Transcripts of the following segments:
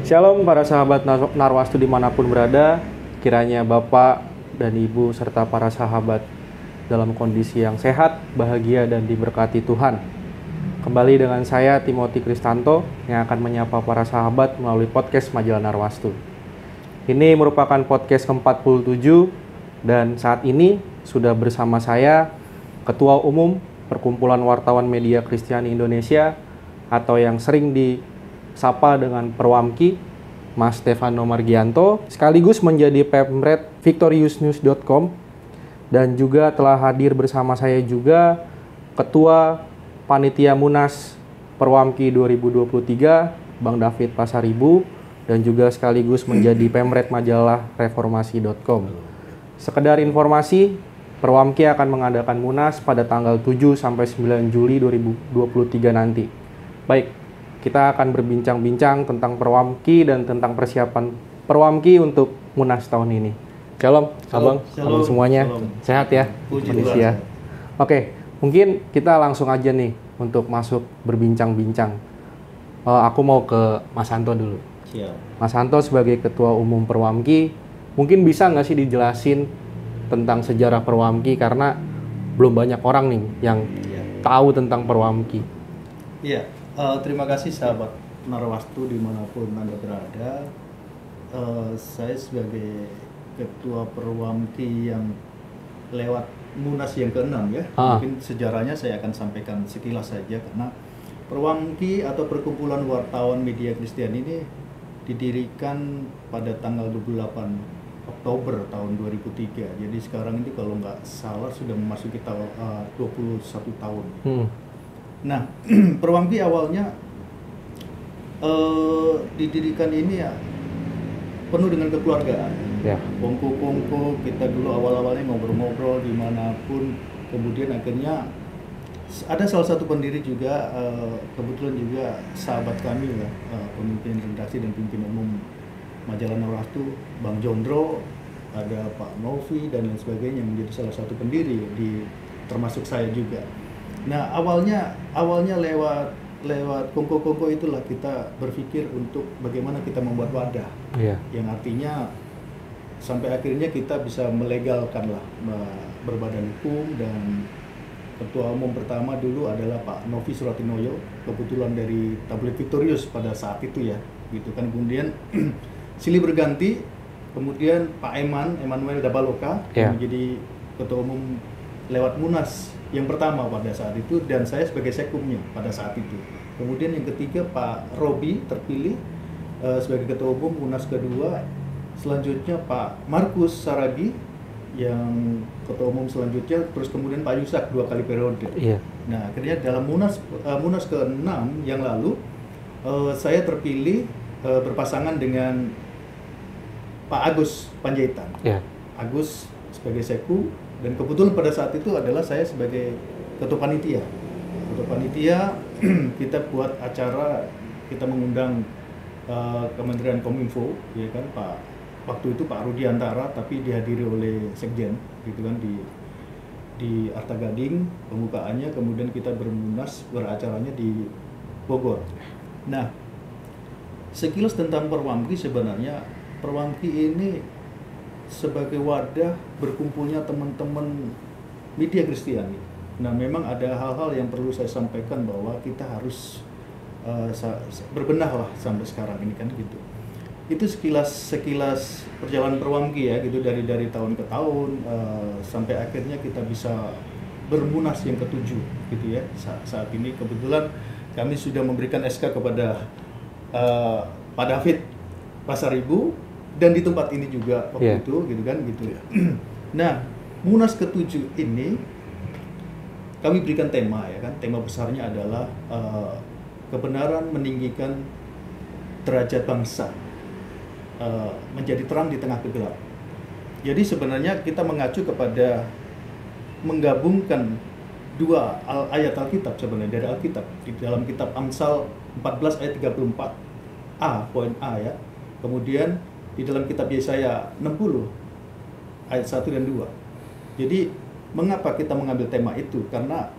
Shalom para sahabat Narwastu dimanapun berada, kiranya Bapak dan Ibu serta para sahabat dalam kondisi yang sehat, bahagia, dan diberkati Tuhan. Kembali dengan saya Timothy Kristanto yang akan menyapa para sahabat melalui podcast Majalah Narwastu. Ini merupakan podcast ke-47 dan saat ini sudah bersama saya Ketua Umum Perkumpulan Wartawan Media Kristiani Indonesia atau yang sering disapa dengan Perwamki, Mas Stefano Margianto, sekaligus menjadi pemret victoriousnews.com, dan juga telah hadir bersama saya juga Ketua Panitia Munas Perwamki 2023, Bang David Pasaribu, dan juga sekaligus menjadi pemret majalah reformasi.com. Sekedar informasi, Perwamki akan mengadakan Munas pada tanggal 7 sampai 9 Juli 2023 nanti. Baik, kita akan berbincang-bincang tentang Perwamki dan tentang persiapan Perwamki untuk Munas tahun ini. Shalom, Abang, Abang semuanya. Shalom. Sehat ya, kondisi ya. Oke, mungkin kita langsung aja nih untuk masuk berbincang-bincang. Aku mau ke Mas Anto dulu. Siap. Mas Anto sebagai Ketua Umum Perwamki, mungkin bisa nggak sih dijelasin tentang sejarah Perwamki, karena belum banyak orang nih yang tahu tentang Perwamki. Iya, terima kasih sahabat Narwastu dimanapun Anda berada. Saya sebagai Ketua Perwamki yang lewat Munas yang ke-6 ya, mungkin sejarahnya saya akan sampaikan sekilas saja, karena Perwamki atau Perkumpulan Wartawan Media Kristiani ini didirikan pada tanggal 28 Oktober tahun 2003. Jadi sekarang ini kalau nggak salah sudah memasuki 21 tahun. Nah, Perwamki awalnya didirikan ini ya penuh dengan kekeluargaan. Ya. Kongko-kongko, kita dulu awal-awalnya ngobrol-ngobrol dimanapun. Kemudian akhirnya ada salah satu pendiri juga, kebetulan juga sahabat kami lah, pemimpin redaksi dan pemimpin umum Majalah Narwastu, Bang Jondro, ada Pak Novi dan lain sebagainya, menjadi salah satu pendiri termasuk saya juga. Nah, awalnya lewat kongko-kongko itulah kita berpikir untuk bagaimana kita membuat wadah, yang artinya sampai akhirnya kita bisa melegalkan lah berbadan hukum. Dan ketua umum pertama dulu adalah Pak Novi Suratinoyo, kebetulan dari tabloid Victorious pada saat itu ya, gitu kan. Kemudian silih berganti, kemudian Pak Emmanuel Dabaloka yang menjadi ketua umum lewat Munas yang pertama pada saat itu, dan saya sebagai sekumnya pada saat itu. Kemudian yang ketiga Pak Robi terpilih sebagai ketua umum Munas kedua. Selanjutnya Pak Markus Sarabi yang ketua umum selanjutnya, terus kemudian Pak Yusak 2 kali periode. Nah, akhirnya dalam Munas ke-6 yang lalu saya terpilih berpasangan dengan Pak Agus Panjaitan. Agus sebagai seku, dan kebetulan pada saat itu adalah saya sebagai ketua panitia. Ketua panitia kita buat acara, kita mengundang Kementerian Kominfo, ya kan, waktu itu Pak Rudiantara, tapi dihadiri oleh Sekjen, gitu kan, di Arta Gading pembukaannya. Kemudian kita beracaranya di Bogor. Nah, sekilas tentang Perwamki, sebenarnya Perwamki ini sebagai wadah berkumpulnya teman-teman media Kristiani. Nah, memang ada hal-hal yang perlu saya sampaikan bahwa kita harus berbenah lah sampai sekarang ini kan, gitu. Itu sekilas perjalanan Perwamki ya, gitu, dari tahun ke tahun sampai akhirnya kita bisa bermunas yang ke-7 gitu ya. Saat ini kebetulan kami sudah memberikan SK kepada Pak David Pasaribu, dan di tempat ini juga waktu itu, gitu kan, gitu ya. Nah, Munas ke-7 ini kami berikan tema ya kan, tema besarnya adalah kebenaran meninggikan derajat bangsa, menjadi terang di tengah kegelapan. Jadi sebenarnya kita mengacu kepada menggabungkan dua ayat Alkitab sebenarnya dari Alkitab, di dalam kitab Amsal 14 ayat 34a, poin A ya. Kemudian di dalam kitab Yesaya 60 ayat 1 dan 2. Jadi mengapa kita mengambil tema itu? Karena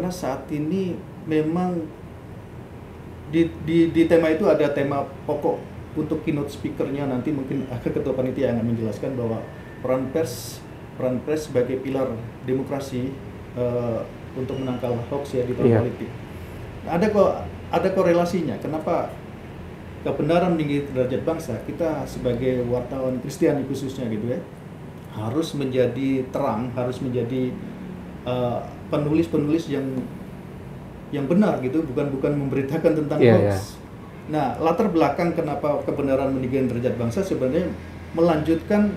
saat ini memang di tema itu ada tema pokok untuk keynote speakernya, nanti mungkin ketua panitia yang akan menjelaskan bahwa peran pers sebagai pilar demokrasi untuk menangkal hoax ya di tahun politik. Nah, ada korelasinya. Kenapa kebenaran meninggi derajat bangsa, kita sebagai wartawan Kristiani khususnya gitu ya, harus menjadi terang, harus menjadi penulis-penulis yang benar gitu, bukan memberitakan tentang hoax. Nah, latar belakang kenapa kebenaran meninggikan derajat bangsa sebenarnya melanjutkan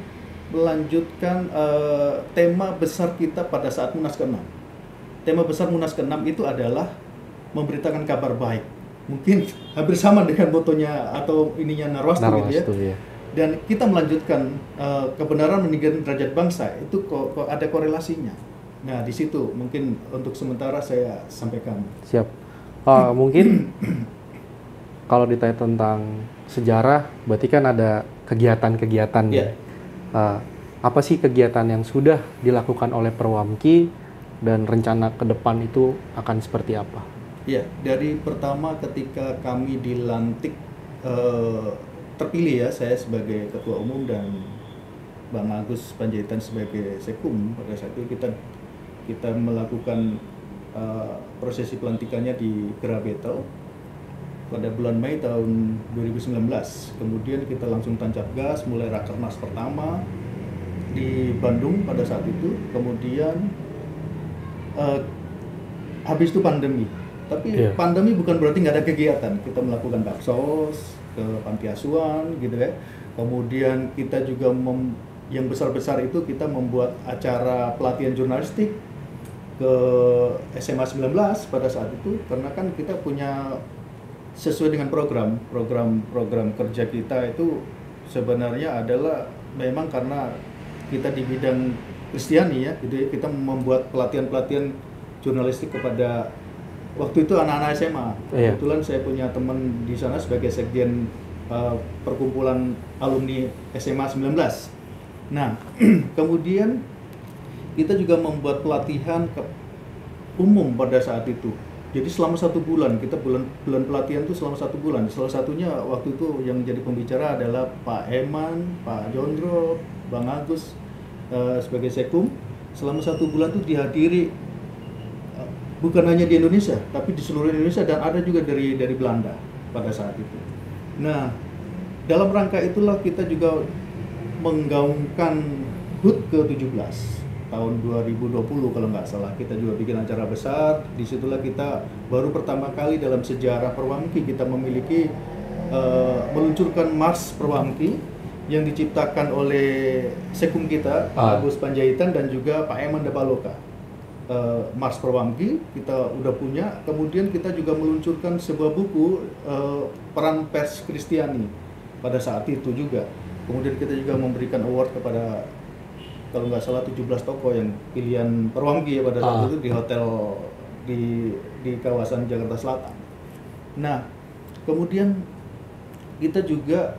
tema besar kita pada saat Munas ke-6. Tema besar Munas ke-6 itu adalah memberitakan kabar baik. Mungkin hampir sama dengan motonya atau ininya Narwastu gitu ya. Dan kita melanjutkan kebenaran meninggikan derajat bangsa itu kok ada korelasinya. Nah, di situ mungkin untuk sementara saya sampaikan. Siap. Mungkin kalau ditanya tentang sejarah, berarti kan ada kegiatan-kegiatan. Apa sih kegiatan yang sudah dilakukan oleh Perwamki dan rencana ke depan itu akan seperti apa? Ya, dari pertama ketika kami dilantik terpilih ya, saya sebagai ketua umum dan Bang Agus Panjaitan sebagai sekum, pada saat itu kita melakukan prosesi pelantikannya di Gera Betel pada bulan Mei tahun 2019. Kemudian kita langsung tancap gas mulai Rakernas pertama di Bandung pada saat itu. Kemudian habis itu pandemi. Tapi pandemi bukan berarti nggak ada kegiatan. Kita melakukan baksos ke panti asuhan gitu ya. Kemudian kita juga yang besar-besar itu kita membuat acara pelatihan jurnalistik ke SMA 19 pada saat itu, karena kan kita punya sesuai dengan program kerja kita itu sebenarnya adalah memang karena kita di bidang Kristiani ya, gitu ya, kita membuat pelatihan jurnalistik kepada waktu itu anak-anak SMA. Kebetulan saya punya teman di sana sebagai sekjen perkumpulan alumni SMA 19. Nah, kemudian kita juga membuat pelatihan umum pada saat itu. Jadi selama 1 bulan, kita bulan pelatihan itu selama 1 bulan. Salah satunya waktu itu yang jadi pembicara adalah Pak Eman, Pak Jondro, Bang Agus sebagai sekum. Selama 1 bulan itu dihadiri bukan hanya di Indonesia, tapi di seluruh Indonesia, dan ada juga dari Belanda pada saat itu. Nah, dalam rangka itulah kita juga menggaungkan HUT ke-17. Tahun 2020 kalau nggak salah, kita juga bikin acara besar. Disitulah kita baru pertama kali dalam sejarah Perwamki kita memiliki meluncurkan Mars Perwamki yang diciptakan oleh sekum kita, Agus Panjaitan dan juga Pak Eman Dapaloka. Mars Perwamki kita udah punya. Kemudian kita juga meluncurkan sebuah buku peran pers Kristiani pada saat itu juga. Kemudian kita juga memberikan award kepada, kalau nggak salah 17 tokoh yang pilihan Perwamki ya pada saat itu di hotel di kawasan Jakarta Selatan. Nah, kemudian kita juga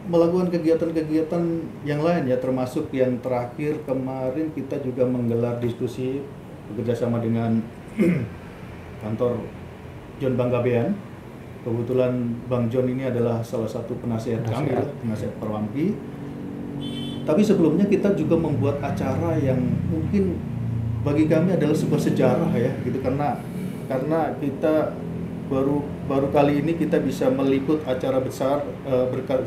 melakukan kegiatan-kegiatan yang lain ya, termasuk yang terakhir kemarin kita juga menggelar diskusi bekerjasama dengan kantor John Banggabean. Kebetulan Bang John ini adalah salah satu penasihat kami, penasihat Perwamki. Tapi sebelumnya kita juga membuat acara yang mungkin bagi kami adalah sebuah sejarah ya, gitu, karena kita baru kali ini kita bisa meliput acara besar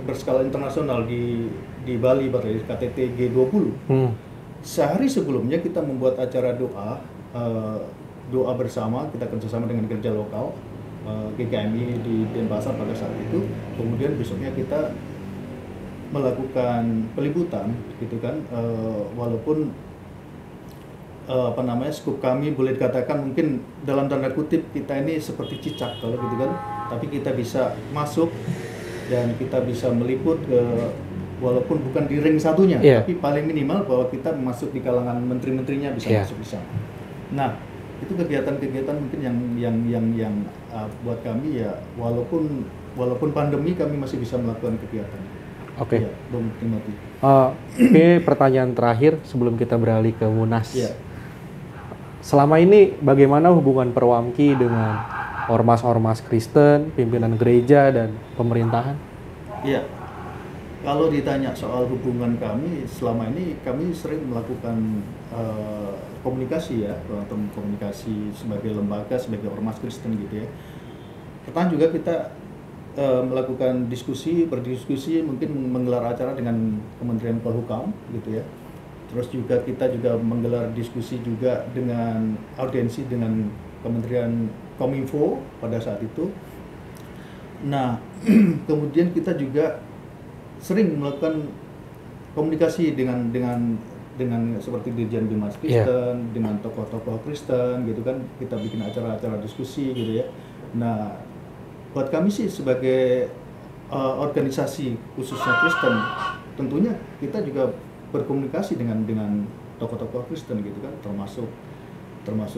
berskala internasional di Bali pada KTT G20. Sehari sebelumnya kita membuat acara doa bersama, kita kerjasama dengan gereja lokal GKMI di Denpasar pada saat itu. Kemudian besoknya kita melakukan peliputan gitu kan, walaupun skup kami boleh dikatakan mungkin dalam tanda kutip kita ini seperti cicak kalau gitu kan, tapi kita bisa masuk dan kita bisa meliput walaupun bukan di ring satunya, tapi paling minimal bahwa kita masuk di kalangan menteri-menterinya bisa masuk di sana. Nah, itu kegiatan-kegiatan mungkin yang buat kami ya, walaupun pandemi kami masih bisa melakukan kegiatan. Oke. Ya, Bung Timothy. Oke, pertanyaan terakhir sebelum kita beralih ke Munas. Selama ini bagaimana hubungan Perwamki dengan ormas-ormas Kristen, pimpinan gereja dan pemerintahan? Iya. Kalau ditanya soal hubungan kami, selama ini kami sering melakukan komunikasi ya, komunikasi sebagai lembaga, sebagai ormas Kristen gitu ya. Pertama juga kita melakukan berdiskusi, mungkin menggelar acara dengan Kementerian Polhukam gitu ya. Terus juga kita juga menggelar diskusi juga dengan audiensi dengan Kementerian Kominfo pada saat itu. Nah, kemudian kita juga sering melakukan komunikasi dengan seperti Dirjen Bimas Kristen, dengan tokoh-tokoh Kristen gitu kan, kita bikin acara-acara diskusi gitu ya. Nah, buat kami sih sebagai organisasi khususnya Kristen, tentunya kita juga berkomunikasi dengan tokoh-tokoh Kristen gitu kan, termasuk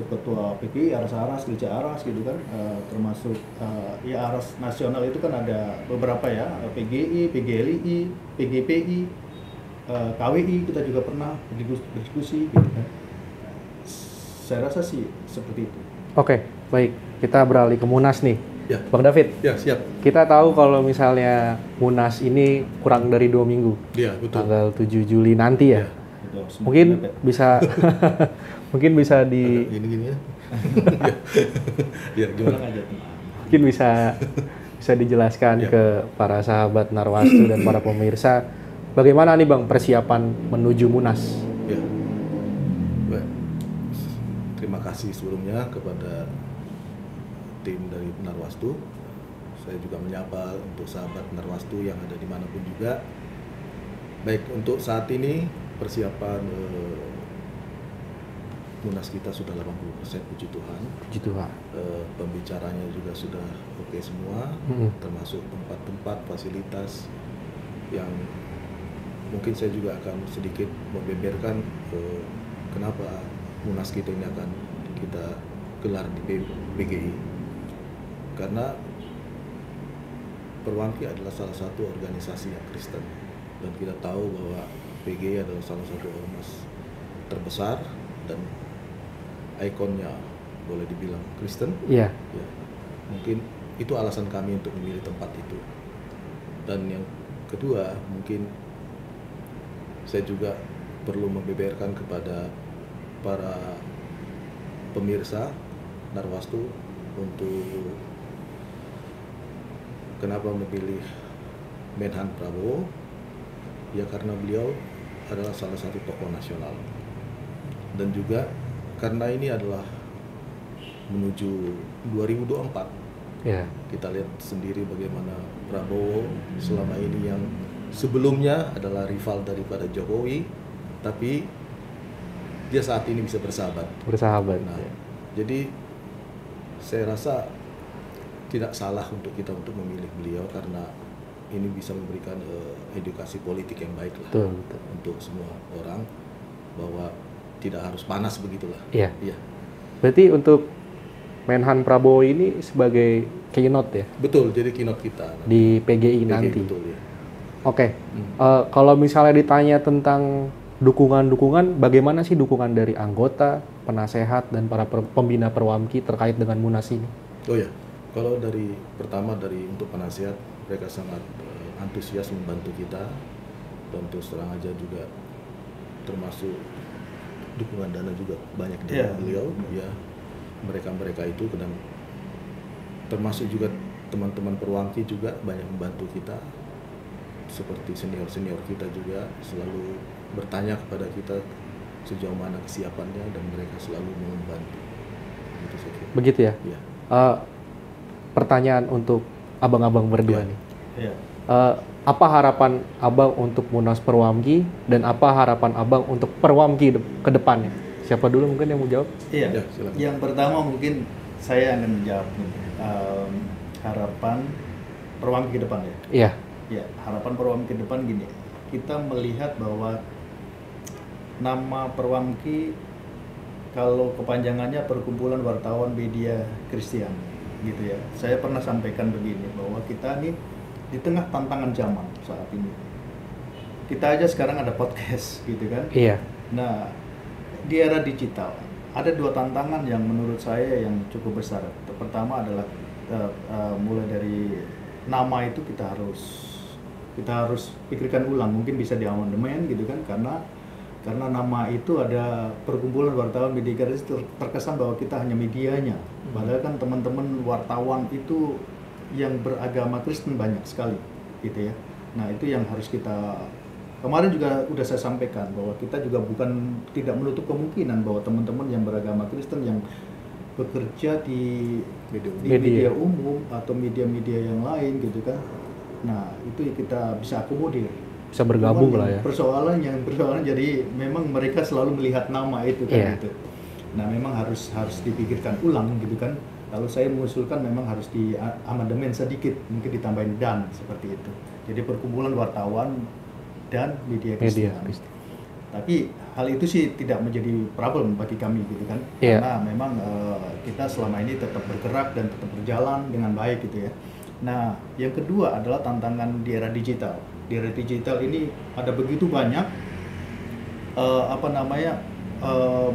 ketua PGI, Aras Gereja Aras gitu kan, termasuk ya Aras nasional itu kan ada beberapa ya, PGI, PGLI, PGPI, KWI kita juga pernah berdiskusi gitu kan. Saya rasa sih seperti itu. Oke, baik. Kita beralih ke Munas nih. Ya. Bang David. Ya, siap. Kita tahu kalau misalnya Munas ini kurang dari 2 minggu. Iya, betul. Tanggal 7 Juli nanti ya. Betul, Mungkin bisa mungkin bisa Gini-gini ya. Ya, gimana? mungkin bisa dijelaskan Ya. ke para sahabat Narwastu dan para pemirsa bagaimana nih Bang persiapan menuju Munas? Ya. Baik. Terima kasih sebelumnya kepada tim dari Narwastu. Saya juga menyapa untuk sahabat Narwastu yang ada dimanapun juga. Baik, untuk saat ini persiapan Munas kita sudah 80%, puji Tuhan. Puji Tuhan. Pembicaranya juga sudah oke semua, termasuk tempat-tempat, fasilitas yang mungkin saya juga akan sedikit membeberkan kenapa Munas kita ini akan kita gelar di PGI. Karena Perwamki adalah salah satu organisasi yang Kristen, dan kita tahu bahwa PGI adalah salah satu ormas terbesar dan ikonnya boleh dibilang Kristen. Iya. Ya, mungkin itu alasan kami untuk memilih tempat itu. Dan yang kedua, mungkin saya juga perlu membeberkan kepada para pemirsa Narwastu untuk kenapa memilih Menhan Prabowo. Ya, karena beliau adalah salah satu tokoh nasional, dan juga karena ini adalah menuju 2024. Ya. Kita lihat sendiri bagaimana Prabowo selama ini yang sebelumnya adalah rival daripada Jokowi, tapi dia saat ini bisa bersahabat. Nah, Ya. jadi saya rasa tidak salah untuk kita untuk memilih beliau, karena ini bisa memberikan edukasi politik yang baik lah. Betul. Untuk semua orang, bahwa tidak harus panas begitulah. Iya. Iya. Berarti untuk Menhan Prabowo ini sebagai keynote ya? Betul, jadi keynote kita Di PGI nanti. Betul ya. Oke. Kalau misalnya ditanya tentang dukungan-dukungan, bagaimana sih dukungan dari anggota, penasehat, dan para pembina Perwamki terkait dengan Munas ini? Oh ya, kalau pertama dari untuk penasehat, mereka sangat antusias membantu kita, dan terus terang aja juga termasuk dukungan dana juga banyak dari beliau ya, mereka itu, dan termasuk juga teman-teman Perwamki juga banyak membantu kita, seperti senior kita juga selalu bertanya kepada kita sejauh mana kesiapannya, dan mereka selalu membantu. Gitu saya kira. Begitu ya? Ya. Pertanyaan untuk abang-abang berdua nih. Iya. Apa harapan abang untuk Munas Perwamki, dan apa harapan abang untuk Perwamki ke depannya? Siapa dulu mungkin yang mau jawab? Iya. Ya, silakan. Yang pertama mungkin saya akan menjawab harapan Perwamki ke depan ya. Iya. Ya, harapan Perwamki ke depan gini. Kita melihat bahwa nama Perwamki kalau kepanjangannya Perkumpulan Wartawan Media Kristen gitu ya. Saya pernah sampaikan begini, bahwa kita nih di tengah tantangan zaman saat ini. Kita aja sekarang ada podcast gitu kan. Iya. Nah, di era digital ada dua tantangan yang menurut saya yang cukup besar. Pertama adalah mulai dari nama itu kita harus pikirkan ulang, mungkin bisa diamandemen gitu kan, karena nama itu ada perkumpulan wartawan media Kristen, terkesan bahwa kita hanya medianya, padahal kan teman-teman wartawan itu yang beragama Kristen banyak sekali gitu ya. Nah itu yang harus kita, kemarin juga udah saya sampaikan bahwa kita juga tidak menutup kemungkinan bahwa teman-teman yang beragama Kristen yang bekerja di media umum atau media-media yang lain gitu kan, nah itu kita bisa akomodir, bisa bergabung lah ya. Persoalan jadi memang mereka selalu melihat nama itu kan gitu. Nah memang harus dipikirkan ulang gitu kan. Kalau saya mengusulkan memang harus di amandemen sedikit, mungkin ditambahin dan seperti itu. Jadi perkumpulan wartawan dan media Kristen. Tapi hal itu sih tidak menjadi problem bagi kami gitu kan. Karena memang kita selama ini tetap bergerak dan tetap berjalan dengan baik gitu ya. Nah, yang kedua adalah tantangan di era digital. Di era digital ini ada begitu banyak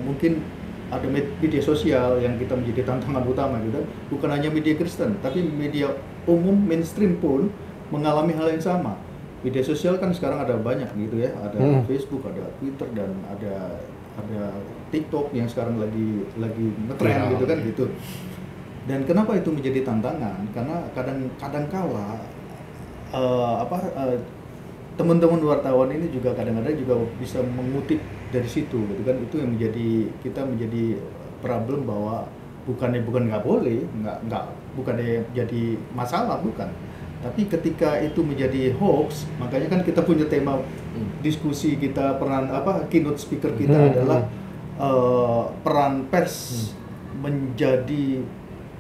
mungkin ada media sosial yang kita menjadi tantangan utama gitu. Bukan hanya media Kristen, tapi media umum mainstream pun mengalami hal yang sama. Media sosial kan sekarang ada banyak gitu ya, ada Facebook, ada Twitter, dan ada TikTok yang sekarang lagi ngetren gitu kan gitu. Dan kenapa itu menjadi tantangan? Karena kadang kala teman-teman wartawan ini juga kadang-kadang juga bisa mengutip dari situ gitu kan. Itu yang menjadi problem, bahwa bukan nggak boleh, bukannya jadi masalah, bukan. Tapi ketika itu menjadi hoax, makanya kan kita punya tema diskusi kita, keynote speaker kita adalah peran pers menjadi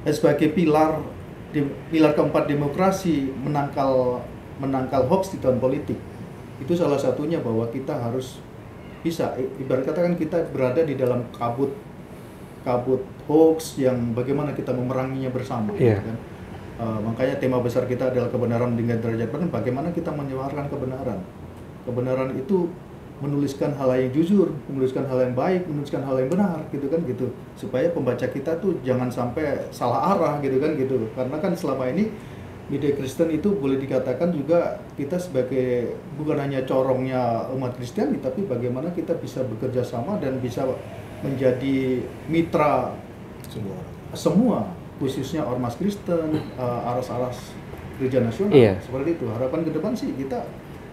sebagai pilar keempat demokrasi, menangkal hoax di tahun politik. Itu salah satunya, bahwa kita harus bisa, ibarat kata kan kita berada di dalam kabut hoax yang bagaimana kita memeranginya bersama. Kan? Makanya tema besar kita adalah kebenaran dengan derajat benar. Bagaimana kita menyuarakan kebenaran. Kebenaran itu menuliskan hal yang jujur, menuliskan hal yang baik, menuliskan hal yang benar gitu kan gitu. Supaya pembaca kita tuh jangan sampai salah arah gitu kan gitu. Karena kan selama ini media Kristen itu boleh dikatakan juga kita sebagai bukan hanya corongnya umat Kristen, tapi bagaimana kita bisa bekerja sama dan bisa menjadi mitra semua, khususnya ormas Kristen, aras-aras gereja nasional. Seperti itu. Harapan ke depan sih kita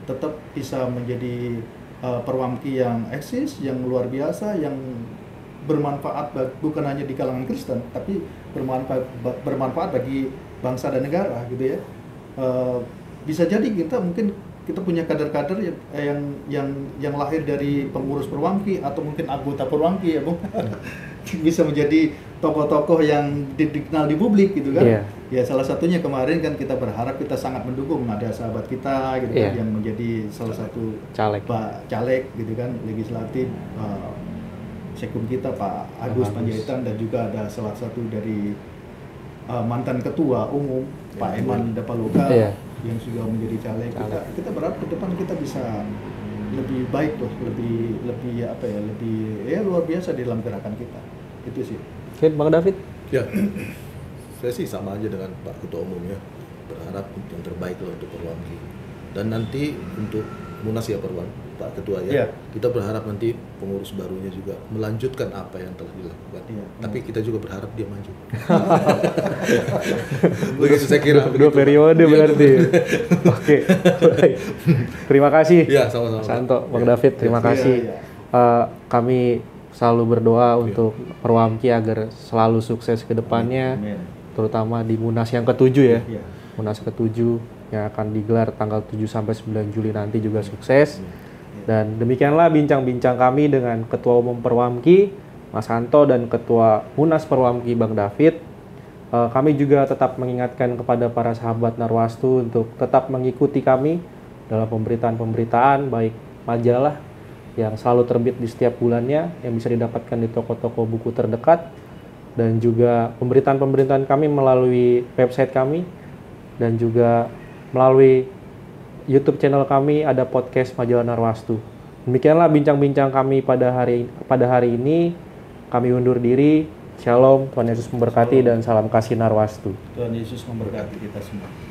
tetap bisa menjadi perwamki yang eksis, yang luar biasa, yang bermanfaat bukan hanya di kalangan Kristen, tapi bermanfaat bagi bangsa dan negara gitu ya. Bisa jadi kita punya kader-kader yang lahir dari pengurus perwamki atau mungkin anggota perwamki ya Bung. Bisa menjadi tokoh-tokoh yang dikenal di publik gitu kan. Ya salah satunya kemarin kan kita berharap, kita sangat mendukung ada sahabat kita gitu kan, yang menjadi salah satu caleg gitu kan, legislatif, Sekum kita Pak Agus Panjaitan, dan juga ada salah satu dari mantan ketua umum Pak Eman Dapaluka yang juga menjadi caleg. Kita berharap ke depan kita bisa lebih baik loh, lebih luar biasa di dalam gerakan kita. Itu sih. Oke, Bang David. Ya, saya sih sama aja dengan Pak Ketua Umum ya. Berharap yang terbaik loh untuk Perwamki. Dan nanti untuk Munas ya Pak Ketua ya. Kita berharap nanti pengurus barunya juga melanjutkan apa yang telah dilakukan. Tapi kita juga berharap dia maju. Begitu saya kira. Dua periode berarti. Oke. Terima kasih. Ya, sama-sama. Santo, Bang David, terima kasih. Kami selalu berdoa untuk Perwamki agar selalu sukses ke depannya, terutama di Munas yang ke-7 ya. Munas ke-7 yang akan digelar tanggal 7 sampai 9 Juli nanti juga sukses. Dan demikianlah bincang-bincang kami dengan Ketua Umum Perwamki, Mas Santo, dan Ketua Munas Perwamki, Bang David. Kami juga tetap mengingatkan kepada para sahabat Narwastu untuk tetap mengikuti kami dalam pemberitaan-pemberitaan, baik majalah yang selalu terbit di setiap bulannya, yang bisa didapatkan di toko-toko buku terdekat, dan juga pemberitaan-pemberitaan kami melalui website kami, dan juga melalui YouTube channel kami ada podcast Majalah Narwastu. Demikianlah bincang-bincang kami pada hari ini. Kami undur diri. Shalom, Tuhan Yesus memberkati dan salam kasih Narwastu. Tuhan Yesus memberkati kita semua.